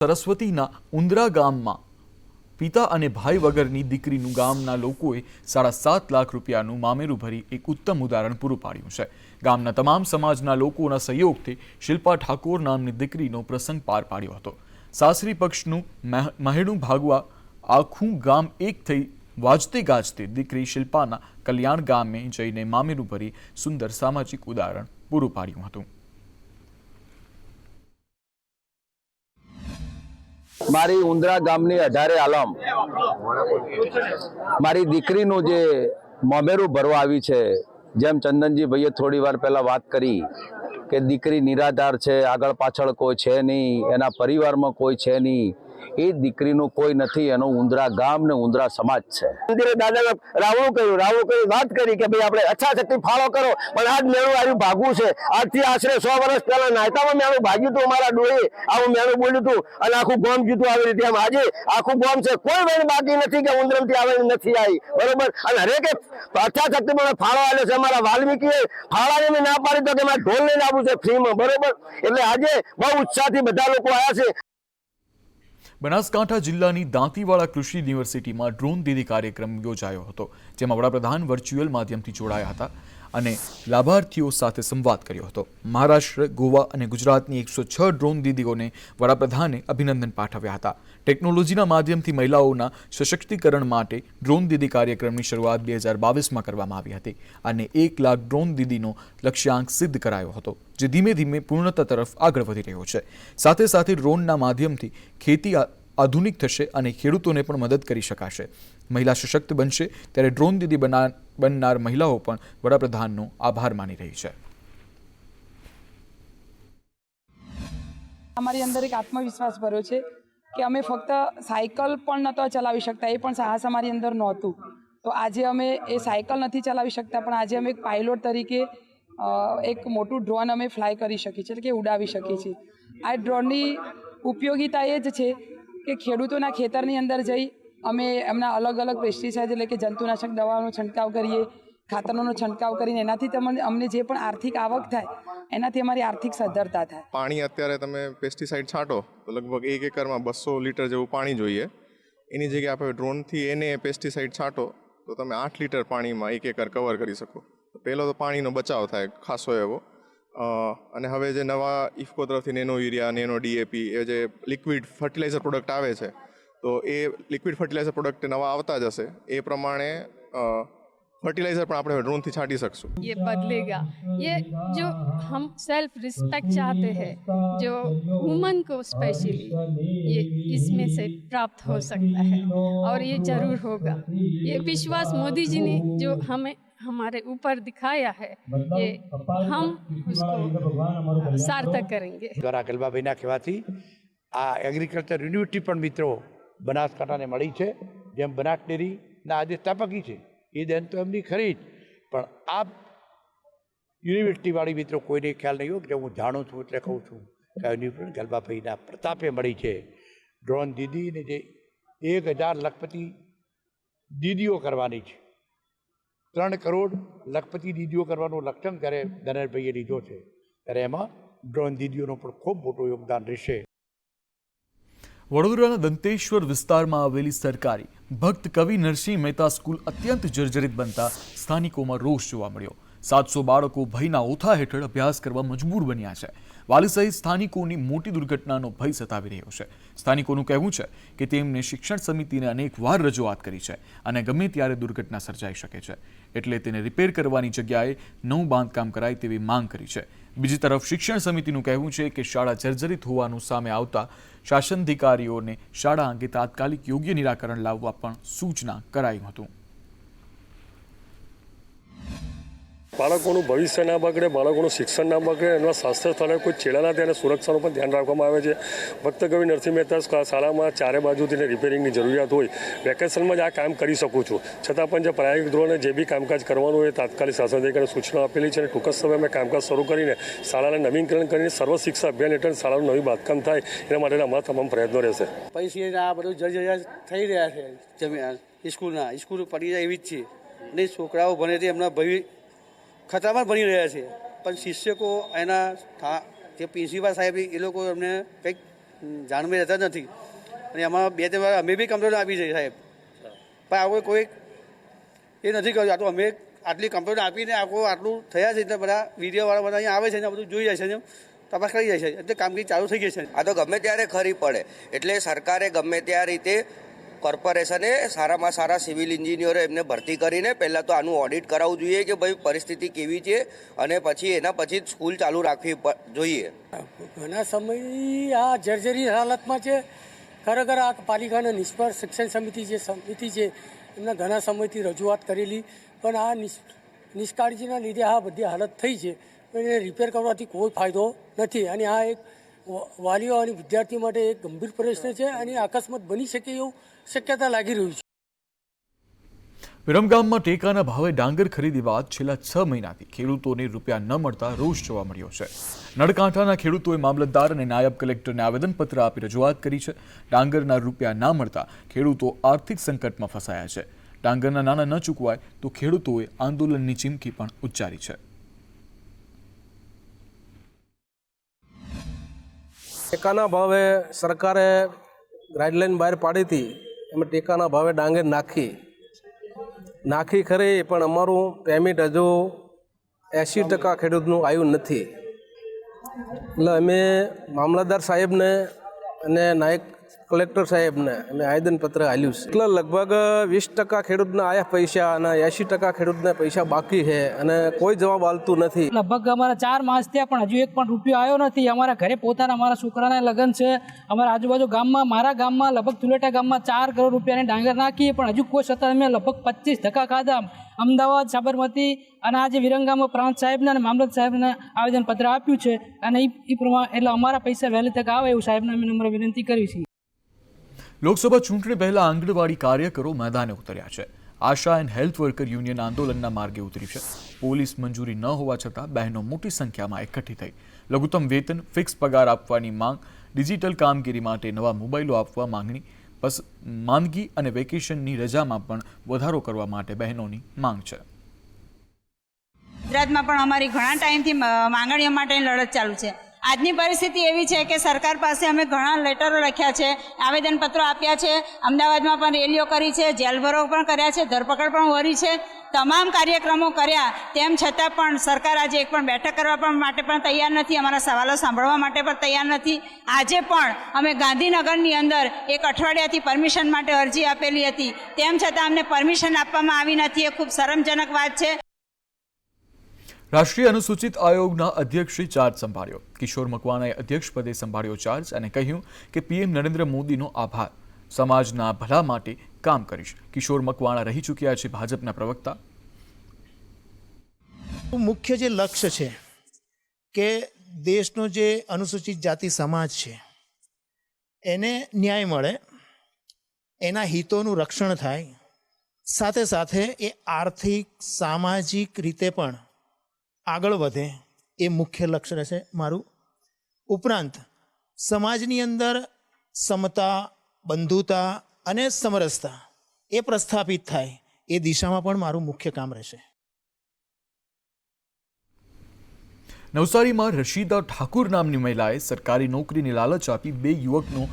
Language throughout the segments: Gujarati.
સરસ્વતીના ઉંદરા ગામમાં પિતા અને ભાઈ વગરની દીકરીનું ગામના લોકોએ 7.5 લાખ રૂપિયાનું મામેરું ભરી એક ઉત્તમ ઉદાહરણ પૂરું પાડ્યું છે। ગામના તમામ સમાજના લોકોના સહયોગથી શિલ્પા ઠાકોર નામની દીકરીનો પ્રસંગ પાર પાડ્યો હતો। સાસરી પક્ષનું મહેણું ભાગવા આખું ગામ એક થઈ વાજતે ગાજતે દીકરી શિલ્પાના કલ્યાણ ગામે જઈને મામેરું ભરી સુંદર સામાજિક ઉદાહરણ પૂરું પાડ્યું હતું। મારી ઉંદરા ગામની 18 આલમ મારી દીકરીનું જે મામેરું ભરવા આવી છે। જેમ ચંદનજી ભાઈએ થોડી વાર પહેલા વાત કરી કે દીકરી નિરાધાર છે, આગળ પાછળ કોઈ છે નહીં, એના પરિવારમાં કોઈ છે નહીં, એ દીકરીનું કોઈ નથી, એનું ઉંદરા ગામ ને ઉંદરા સમાજ છે। મંદિરે દાદાને રાવણું કર્યું વાત કરી કે ભાઈ આપણે અચ્છા શક્તિ ફાળો કરો, પણ આજ મેળું આવ્યું ભાગવું છે। આજથી આશરે 100 વર્ષ પહેલા નાયતામાં મેળું ભાગ્યું હતું અમારા ડોળે, આવું મેળું બોલ્યું હતું અને આખું ગામ જીતું આવી રીતે। એમ આજે આખું ગામ છે, કોઈ વેણ બાકી નથી કે ઉંદરમથી આવેલી નથી આવી, બરોબર। અને હરેકે અચ્છા શક્તિ મને ફાળો આવ્યો છે। અમારા વાલ્મીકીએ ફાળાની મેં ના પાડી તો કે મારે ઢોલ લઈને આવવું છે ફ્રીમાં, બરોબર। એટલે આજે બહુ ઉત્સાહથી બધા લોકો આવ્યા છે। બનાસકાંઠા જિલ્લાની દાંતીવાડા કૃષિ યુનિવર્સિટીમાં ડ્રોન દીદી કાર્યક્રમ યોજાયો હતો, જેમાં વડાપ્રધાન વર્ચ્યુઅલ માધ્યમથી જોડાયા હતા અને લાભાર્થીઓ સાથે સંવાદ કર્યો હતો। મહારાષ્ટ્ર, ગોવા અને ગુજરાતની 106 ડ્રોન દીદીઓને વડાપ્રધાને અભિનંદન પાઠવ્યા હતા। ટેકનોલોજીના માધ્યમથી મહિલાઓના સશક્તિકરણ માટે ડ્રોન દીદી કાર્યક્રમની શરૂઆત 2022માં કરવામાં આવી હતી અને 1 લાખ ડ્રોન દીદીનો લક્ષ્યાંક સિદ્ધ કરાયો હતો, જે ધીમે ધીમે પૂર્ણતા તરફ આગળ વધી રહ્યો છે। સાથે સાથે ડ્રોનના માધ્યમથી ખેતી આધુનિક થશે અને ખેડૂતોને પણ મદદ કરી શકાશે। મહિલા સશક્ત બનશે ત્યારે ડ્રોન દીદી બનનાર મહિલાઓ પણ વડાપ્રધાનનો આભાર માની રહી છે। અમારી અંદર એક આત્મવિશ્વાસ ભર્યો છે કે અમે ફક્ત સાયકલ પણ નહોતા ચલાવી શકતા, એ પણ સાહસ અમારી અંદર નહોતું, તો આજે અમે એ સાયકલ નથી ચલાવી શકતા, પણ આજે અમે એક પાયલોટ તરીકે એક મોટું ડ્રોન અમે ફ્લાય કરી શકીએ છીએ, એટલે કે ઉડાવી શકીએ છીએ। આ ડ્રોનની ઉપયોગિતા એ જ છે કે ખેડૂતોના ખેતરની અંદર જઈ અમે એમના અલગ અલગ પેસ્ટિસાઇડ એટલે કે જંતુનાશક દવાનો છંટકાવ કરીએ, ખાતરનો છંટકાવ કરીને એનાથી અમને જે પણ આર્થિક આવક થાય એનાથી અમારી આર્થિક સદ્ધરતા થાય। પાણી અત્યારે તમે પેસ્ટિસાઇડ છાંટો તો લગભગ 1 એકરમાં 200 લીટર જેવું પાણી જોઈએ, એની જગ્યાએ આપણે ડ્રોનથી એને પેસ્ટિસાઇડ છાંટો તો તમે 8 લીટર પાણીમાં 1 એકર કવર કરી શકો। પહેલો તો પાણીનો બચાવ થાય ખાસો એવો, અને હવે જે નવા ઇફકો તરફથી નેનો યુરિયા, નેનો ડીએપી એ જે લિક્વિડ ફર્ટિલાઇઝર પ્રોડક્ટ આવે છે, તો એ લિક્વિડ ફર્ટિલાઇઝર પ્રોડક્ટ નવા આવતા જ હશે, એ પ્રમાણે फर्टिलाइजर पर આપણે ડ્રોનથી છાંટી શકશું। ये बदलेगा, ये जो हम सेल्फ रिस्पेक्ट चाहते हैं, जो वुमन को स्पेशली ये इसमें से प्राप्त हो सकता है और ये जरूर होगा। ये विश्वास मोदी जी ने जो हमें हमारे ऊपर दिखाया है, ये हम उसको सार्थक करेंगे। દ્વારા ગલબાભાઈના કહેવાથી આ એગ્રીકલ્ચર યુનિવર્સિટી પણ મિત્રો બનાસકાંઠાને મળી છે। જેમ બનાસ ડેરીના આજે સ્થાપકી છે એ દેન તો એમની ખરી જ, પણ આ યુનિવર્સિટીવાળી મિત્રો કોઈને ખ્યાલ નહીં હોય કે હું જાણું છું એટલે કહું છું કે યુનિવર્સિટી ગલબાભાઈના પ્રતાપે મળી છે। ડ્રોન દીદીને જે 1000 લખપતિ દીદીઓ કરવાની છે, 3 કરોડ લખપતિ દીદીઓ કરવાનું લક્ષ્યાંક જ્યારે ધનેશભાઈએ લીધો છે, ત્યારે એમાં ડ્રોન દીદીઓનું પણ ખૂબ મોટું યોગદાન રહેશે। વડોદરાના દંતેશ્વર વિસ્તારમાં આવેલી સરકારી ભક્ત કવિ નરસિંહ મહેતા સ્કૂલ અત્યંત જર્જરિત બનતા સ્થાનિકોમાં રોષ જોવા મળ્યો। 700 બાળકો ભયના ઓથા હેઠળ અભ્યાસ કરવા મજબૂર બન્યા છે। વાલી સહિત સ્થાનિકોની મોટી દુર્ઘટનાનો ભય સતાવી રહ્યો છે। સ્થાનિકોનું કહેવું છે કે તેમને શિક્ષણ સમિતિને અનેકવાર રજૂઆત કરી છે અને ગમે ત્યારે દુર્ઘટના સર્જાઈ શકે છે, એટલે તેને રિપેર કરવાની જગ્યાએ નવું બાંધકામ કરાય તેવી માંગ કરી છે। બીજી તરફ શિક્ષણ સમિતિનું કહેવું છે કે શાળા જર્જરિત હોવાનું સામે આવતા શાસનાધિકારીઓને શાળા અંગે તાત્કાલિક યોગ્ય નિરાકરણ લાવવા પણ સૂચના કરાયું હતું। બાળકોનું ભવિષ્ય ના બગડે, બાળકોનું શિક્ષણ ના બગડે, એના સ્વાસ્થ્ય સ્થળે કોઈ છેડા ના થાય અને સુરક્ષાનું પણ ધ્યાન રાખવામાં આવે છે। ભક્ત કવિ નરસિંહ મહેતા શાળામાં ચારે બાજુથી રિપેરિંગની જરૂરિયાત હોય, વેકેશનમાં જ આ કામ કરી શકું છું, છતાં પણ જે પ્રાયોગિક ધોરણે જે બી કામકાજ કરવાનું હોય તાત્કાલિક શાસનાધિકારીને સૂચના આપેલી છે અને ટૂંક જ સમયમાં કામકાજ શરૂ કરીને શાળાને નવીનીકરણ કરીને સર્વ શિક્ષા અભિયાન હેઠળ શાળાનું નવી બાંધકામ થાય એના માટેના અમારા તમામ પ્રયત્નો રહેશે। પૈસા આ બધું જર્જરિત થઈ રહ્યા છે, સ્કૂલ પડી જાય એવી જ છે, અને છોકરાઓ ભણે તે એમના ભવિ ખતરામાં ભણી રહ્યા છે, પણ શિક્ષકો એના જે પ્રિન્સિપાલ સાહેબ એ લોકો એમને કંઈક જાણમાં રહેતા નથી અને એમાં 2-3 વાર અમે બી કમ્પ્લેન આપી છે સાહેબ, પણ આવું કોઈ એ નથી કર્યું. આ તો અમે આટલી કમ્પ્લેન આપીને આટલું થયા છે એટલે બધા વિડીયોવાળા બધા અહીંયા આવે છે ને બધું જોઈ જાય છે ને તપાસ કરી જાય છે એટલે કામગીરી ચાલુ થઈ ગઈ છે. આ તો ગમે ત્યારે ખરી પડે એટલે સરકારે ગમે ત્યાં રીતે કોર્પોરેશને સારામાં સારા સિવિલ એન્જિનિયરો એમને ભરતી કરીને પહેલાં તો આનું ઓડિટ કરાવવું જોઈએ કે ભાઈ પરિસ્થિતિ કેવી છે અને પછી એના પછી સ્કૂલ ચાલુ રાખવી જોઈએ. ઘણા સમયથી આ જર્જરી હાલતમાં છે. ખરેખર આ પાલિકાના નિષ્ફળ શિક્ષણ સમિતિ છે એમના ઘણા સમયથી રજૂઆત કરેલી, પણ આ નિષ્કાળજીના લીધે આ બધી હાલત થઈ છે. એને રિપેર કરવાથી કોઈ ફાયદો નથી અને આ એક વાલીઓ અને વિદ્યાર્થી માટે એક ગંભીર પ્રશ્ન છે અને અકસ્માત બની શકે એવું શક્યતા લાગી રહ્યું છે. વિરમગામમાં ટેકાના ભાવે ડાંગર ખરીદી બાદ છેલ્લા 6 મહિનાથી ખેડૂતોને રૂપિયા ન મળતા રોષ જોવા મળ્યો છે. નળકાંઠાના ખેડૂતોએ મામલતદાર અને નાયબ કલેક્ટરને આવેદનપત્ર આપી રજૂઆત કરી છે. ડાંગરના રૂપિયા ના મળતા ખેડૂતો આર્થિક સંકટમાં ફસાયા છે. ડાંગરના નાણાં ન ચૂકવાય તો ખેડૂતોએ આંદોલનની ચીમકી પણ ઉચ્ચારી છે. ટેકાના ભાવે સરકારે ગાઈડલાઈન બહાર પાડી હતી, એમાં ટેકાના ભાવે ડાંગર નાખી ખરી, પણ અમારું પેમેન્ટ હજુ 80% ખેડૂતનું આવ્યું નથી. એટલે અમે મામલતદાર સાહેબને અને નાયબ કલેક્ટર સાહેબને અમે આવેદનપત્ર આપ્યું છે. એટલે લગભગ 20% ખેડૂતને આવ્યા પૈસા અને 80% ખેડૂતને પૈસા બાકી છે અને કોઈ જવાબ આપતું નથી. લગભગ અમારા 4 માસ થયા પણ હજુ એક પણ રૂપિયો આવ્યો નથી. અમારા ઘરે પોતાના અમારા છોકરાના લગ્ન છે. અમારા આજુબાજુ ગામમાં, મારા ગામમાં લગભગ તુલેટા ગામમાં 4 કરોડ રૂપિયાની ડાંગર નાખીએ પણ હજુ કોઈ છતાં અમે લગભગ 25% ખાધા. અમદાવાદ, સાબરમતી અને આજે વિરમગામમાં પ્રાંત સાહેબને અને મામલત સાહેબને આવેદનપત્ર આપ્યું છે અને એ પ્રમાણે એટલે અમારા પૈસા વહેલી તક આવે એવું સાહેબને અમે નમ્ર વિનંતી કરી છે. લોકસભા ચૂંટણી પહેલા આંગણવાડી કાર્યકરો મેદાને ઉતર્યા છે. આશા એન્ડ હેલ્થ વર્કર યુનિયન આંદોલનના માર્ગે ઉતરી છે. પોલીસ મંજૂરી ન હોવા છતાં બહેનો મોટી સંખ્યામાં એકઠી થઈ લઘુત્તમ વેતન, ફિક્સ પગાર આપવાની માંગ, ડિજિટલ કામગીરી માટે નવા મોબાઈલો આપવા માંગણી, માંદગી અને વેકેશનની રજામાં પણ વધારો કરવા માટે બહેનોની માંગ છે. ગુજરાતમાં પણ અમારી ઘણા ટાઈમથી માંગણીઓ માટેની લડત ચાલુ છે. આજની પરિસ્થિતિ એવી છે કે સરકાર પાસે અમે ઘણા લેટરો લખ્યા છે, આવેદનપત્રો આપ્યા છે, અમદાવાદમાં પણ રેલીઓ કરી છે, જેલભરો પણ કર્યા છે, ધરપકડ પણ વરી છે, તમામ કાર્યક્રમો કર્યા, તેમ છતાં પણ સરકાર આજે એક પણ બેઠક કરવા માટે પણ તૈયાર નથી, અમારા સવાલો સાંભળવા માટે પણ તૈયાર નથી. આજે પણ અમે ગાંધીનગરની અંદર એક અઠવાડિયાથી પરમિશન માટે અરજી આપેલી હતી, તેમ છતાં અમને પરમિશન આપવામાં આવી નથી. એ ખૂબ શરમજનક વાત છે. રાષ્ટ્રીય અનુસૂચિત આયોગના અધ્યક્ષે ચાર્જ સંભાળ્યો. કિશોર મકવાણાએ અધ્યક્ષ પદે સંભાળ્યો ચાર્જ અને કહ્યું કે પીએમ નરેન્દ્ર મોદીનો આભાર, સમાજના ભલા માટે કામ કરીશ. કિશોર મકવાણા રહી ચૂક્યા છે ભાજપના પ્રવક્તા. મુખ્ય જે લક્ષ્ય છે કે દેશનો જે અનુસૂચિત જાતિ સમાજ છે એને ન્યાય મળે, એના હિતોનું રક્ષણ થાય, સાથે સાથે એ આર્થિક સામાજિક રીતે પણ આગળ વધે, એ મુખ્ય લક્ષ્ય રહેશે મારું. ઉપરાંત સમાજની અંદર સમતા, બંધુતા અને સમરસતા એ પ્રસ્થાપિત થાય, એ દિશામાં પણ મારું મુખ્ય કામ રહેશે. નવસારીમાં રશીદા ઠાકુર નામની મહિલાએ સરકારી નોકરીની લાલચ આપી 2 યુવકનો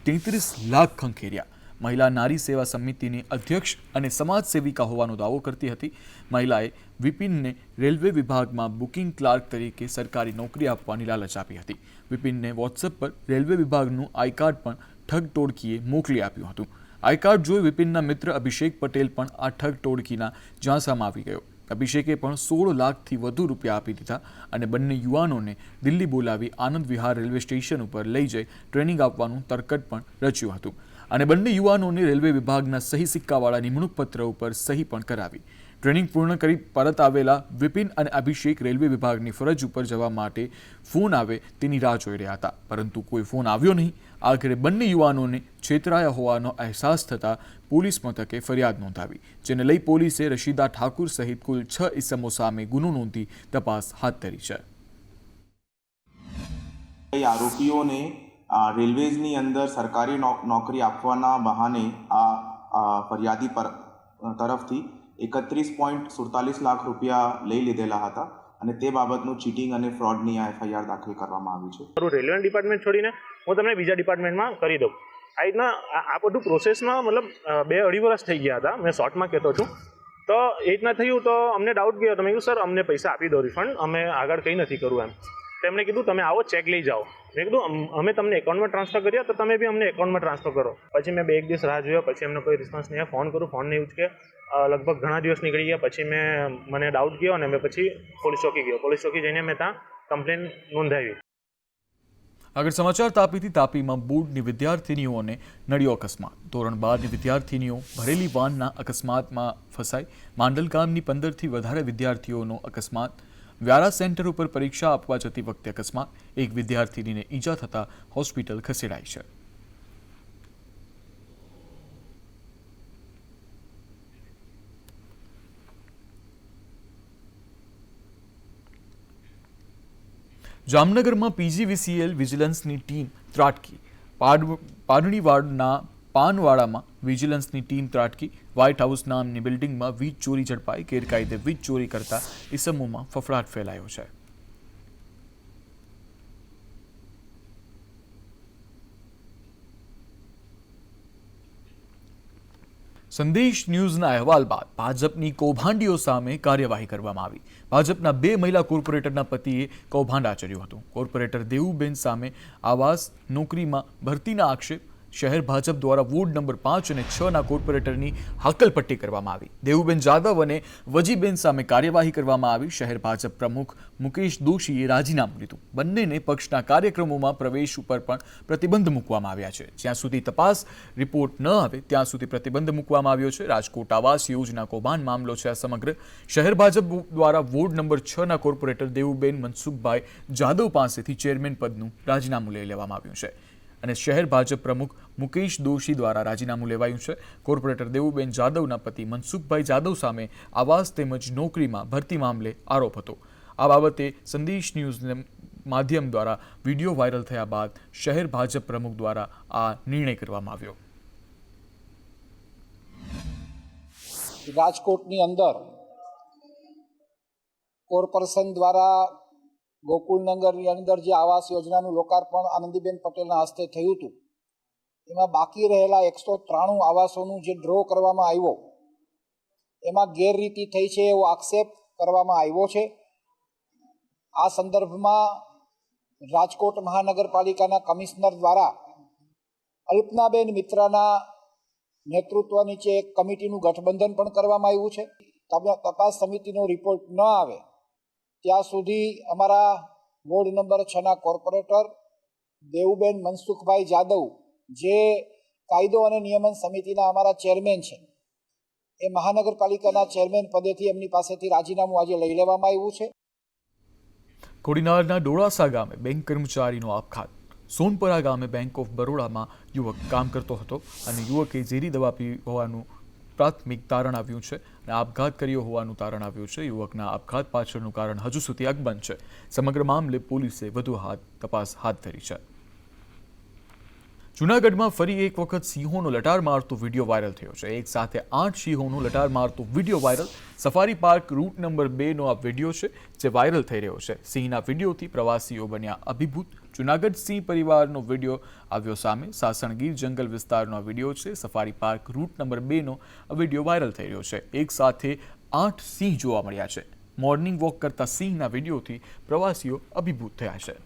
33 લાખ ખંખેર્યા. મહિલા નારી સેવા સમિતિની અધ્યક્ષ અને સમાજ સેવિકા હોવાનો દાવો કરતી હતી. મહિલાએ વિપિનને રેલવે વિભાગમાં બુકિંગ ક્લાર્ક તરીકે સરકારી નોકરી આપવાની લાલચ આપી હતી. વિપિનને વોટ્સએપ પર રેલવે વિભાગનું આઈ કાર્ડ પણ ઠગ ટોળકીએ મોકલી આપ્યું હતું. આઈ કાર્ડ જોઈ વિપિનના મિત્ર અભિષેક પટેલ પણ આ ઠગ ટોળકીના ઝાંસામાં આવી ગયો. અભિષેકે પણ 16 લાખથી વધુ રૂપિયા આપી દીધા અને બંને યુવાનોને દિલ્હી બોલાવી આનંદ વિહાર રેલવે સ્ટેશન ઉપર લઈ જઈ ટ્રેનિંગ આપવાનું તરકટ પણ રચ્યું હતું અને બંને યુવાનોને રેલવે વિભાગના સહી સિક્કાવાળા નિમણૂક પત્ર ઉપર સહી પણ કરાવી. ટ્રેનિંગ પૂર્ણ કરી પરત આવેલા વિપિન અને અભિષેક રેલવે વિભાગની ફરજ ઉપર જવા માટે ફોન આવે તેની રાહ જોઈ રહ્યા હતા, પરંતુ કોઈ ફોન આવ્યો નહીં. આખરે બંને યુવાનોને છેતરાયા હોવાનો અહેસાસ થતાં પોલીસ મથકે ફરિયાદ નોંધાવી, જેને લઈ પોલીસે રશીદા ઠાકુર સહિત કુલ 6 ઇસમો સામે ગુનો નોંધી તપાસ હાથ ધરી છે. આરોપીઓને રેલવેઝની અંદર સરકારી નોકરી આપવાના બહાને આ ફરિયાદી તરફથી 31.47 લાખ રૂપિયા લઈ લીધેલા હતા અને તે બાબતનું ચીટિંગ અને ફ્રોડની આ એફઆઈઆર દાખલ કરવામાં આવી છે. રેલવે ડિપાર્ટમેન્ટ છોડીને હું તમને બીજા ડિપાર્ટમેન્ટમાં કરી દઉં. આ રીતના આ બધું પ્રોસેસમાં મતલબ 2-2.5 વર્ષ થઈ ગયા હતા. મેં શોર્ટમાં કહેતો છું. તો એ રીતના થયું તો અમને ડાઉટ ગયો. તમે કીધું સર અમને પૈસા આપી દો રિફંડ, અમે આગળ કંઈ નથી કરવું એમ. તો એમણે કીધું તમે આવો ચેક લઈ જાઓ. મેં કીધું અમે તમને એકાઉન્ટમાં ટ્રાન્સફર કર્યા તો તમે બી અમને એકાઉન્ટમાં ટ્રાન્સફર કરો. પછી મેં 2-1 દિવસ રાહ જોયો, પછી એમનો કોઈ રિસ્પોન્સ નહીં. ફોન કરું, ફોન નહીં ઉચકે. લગભગ ઘણા દિવસ નીકળી ગયા. પછી મને ડાઉટ ગયો અને મેં પછી પોલીસ ચોકી ગયો. પોલીસ ચોકી જઈને મેં ત્યાં કમ્પ્લેન નોંધાવી. આગળ સમાચાર તાપીથી. તાપીમાં બોર્ડની વિદ્યાર્થીનીઓને નડ્યો અકસ્માત. ધોરણ 12ની વિદ્યાર્થીનીઓ ભરેલી વાનના અકસ્માતમાં ફસાઈ. માંડલ ગામની 15થી વધારે વિદ્યાર્થીઓનો અકસ્માત. વ્યારા સેન્ટર ઉપર પરીક્ષા આપવા જતી વખતે અકસ્માત. એક વિદ્યાર્થીનીને ઈજા થતાં હોસ્પિટલ ખસેડાઈ છે. જામનગરમાં પીજીવીસીએલ વિજિલન્સની ટીમ ત્રાટકી. પાડણીવાડના પાનવાડામાં વિજિલન્સની ટીમ ત્રાટકી. વ્હાઇટ હાઉસ નામની બિલ્ડિંગમાં વીજ ચોરી ઝડપાઈ. ગેરકાયદે વીજ ચોરી કરતા ઇસમોમાં ફફડાટ ફેલાયો છે. સંદેશ ન્યૂઝના અહેવાલ બાદ ભાજપની કૌભાંડીઓ સામે કાર્યવાહી કરવામાં આવી. ભાજપના 2 મહિલા કોર્પોરેટરના પતિએ કૌભાંડ આચર્યું હતું. કોર્પોરેટર દેવુબેન સામે આવાસ નોકરીમાં ભરતીના આક્ષેપ. શહેર ભાજપ દ્વારા વોર્ડ નંબર 5 અને 6ના કોર્પોરેટરની હકલપટ્ટી કરવામાં આવી. દેવુબેન જાદવ અને વજીબેન સામે કાર્યવાહી કરવામાં આવી. શહેર ભાજપ પ્રમુખ મુકેશ દોશીએ રાજીનામું લીધું. બંનેને પક્ષના કાર્યક્રમોમાં પ્રવેશ ઉપર પણ પ્રતિબંધ મૂકવામાં આવ્યા છે. જ્યાં સુધી તપાસ રિપોર્ટ ન આવે ત્યાં સુધી પ્રતિબંધ મૂકવામાં આવ્યો છે. રાજકોટ આવાસ યોજના કૌભાંડ મામલો છે આ સમગ્ર. શહેર ભાજપ દ્વારા વોર્ડ નંબર 6ના કોર્પોરેટર દેવુબેન મનસુખભાઈ જાદવ પાસેથી ચેરમેન પદનું રાજીનામું લઈ લેવામાં આવ્યું છે અને શહેર ભાજપ પ્રમુખ મુકેશ દોશી દ્વારા રાજીનામું લેવાયું છે. કોર્પોરેટર દેવુબેન જાદવના પતિ મનસુખભાઈ જાદવ સામે આવાસ તેમજ નોકરીમાં ભરતી મામલે આરોપ હતો. આ બાબતે સંદેશ ન્યૂઝના માધ્યમ દ્વારા વિડીયો વાયરલ થયા બાદ શહેર ભાજપ પ્રમુખ દ્વારા આ નિર્ણય કરવામાં આવ્યો. રાજકોટની અંદર કોર્પોરેશન દ્વારા ગોકુળનગરની અંદર જે આવાસ યોજનાનું લોકાર્પણ આનંદીબેન પટેલના હસ્તે થયું હતું, એમાં બાકી રહેલા 193 આવાસોનું જે ડ્રો કરવામાં આવ્યો એમાં ગેરરીતિ થઈ છે એવો આક્ષેપ કરવામાં આવ્યો છે. આ સંદર્ભમાં રાજકોટ મહાનગરપાલિકાના કમિશનર દ્વારા અલ્પનાબેન મિત્રાના નેતૃત્વ નીચે એક કમિટીનું ગઠબંધન પણ કરવામાં આવ્યું છે. તપાસ સમિતિનો રિપોર્ટ ન આવે ત્યાં સુધી અમારા વોર્ડ નંબર 6ના કોર્પોરેટર દેવુબેન મનસુખભાઈ જાદવ, જે કાયદો અને નિયમન સમિતિના અમારા ચેરમેન છે, એ મહાનગરપાલિકાના ચેરમેન પદેથી એમની પાસેથી રાજીનામું આજે લઈ લેવામાં આવ્યું છે. કોડીનારના ડોળાસા ગામે બેંક કર્મચારીનો આપઘાત. સોનપરા ગામે બેંક ઓફ બરોડામાં યુવક કામ કરતો હતો અને યુવકે ઝેરી દવા પી હોવાનું પ્રાથમિક તારણ આવ્યું છે અને આપઘાત કર્યો હોવાનું તારણ આવ્યું છે. યુવકના આપઘાત પાછળનું કારણ હજુ સુધી અકબંધ છે. સમગ્ર મામલે પોલીસે વધુ તપાસ હાથ ધરી છે. જૂનાગઢમાં ફરી એક વખત સિંહોનો લટાર મારતો વિડીયો વાયરલ થયો છે. એક સાથે 8 સિંહોનો લટાર મારતો video viral. Safari park route number 2નો આ વિડીયો છે જે વાયરલ થઈ રહ્યો છે. સિંહના વિડીયોથી પ્રવાસીઓ બન્યા અભિભૂત. જૂનાગઢ સિંહ પરિવારનો વિડીયો આવ્યો સામે. સાસણગીર જંગલ વિસ્તારનો આ વિડીયો છે. સફારી પાર્ક રૂટ નંબર 2નો આ વિડીયો વાયરલ થઈ રહ્યો છે. એક સાથે 8 સિંહ જોવા મળ્યા છે. મોર્નિંગ વોક કરતા સિંહના વિડીયોથી પ્રવાસીઓ અભિભૂત થયા છે.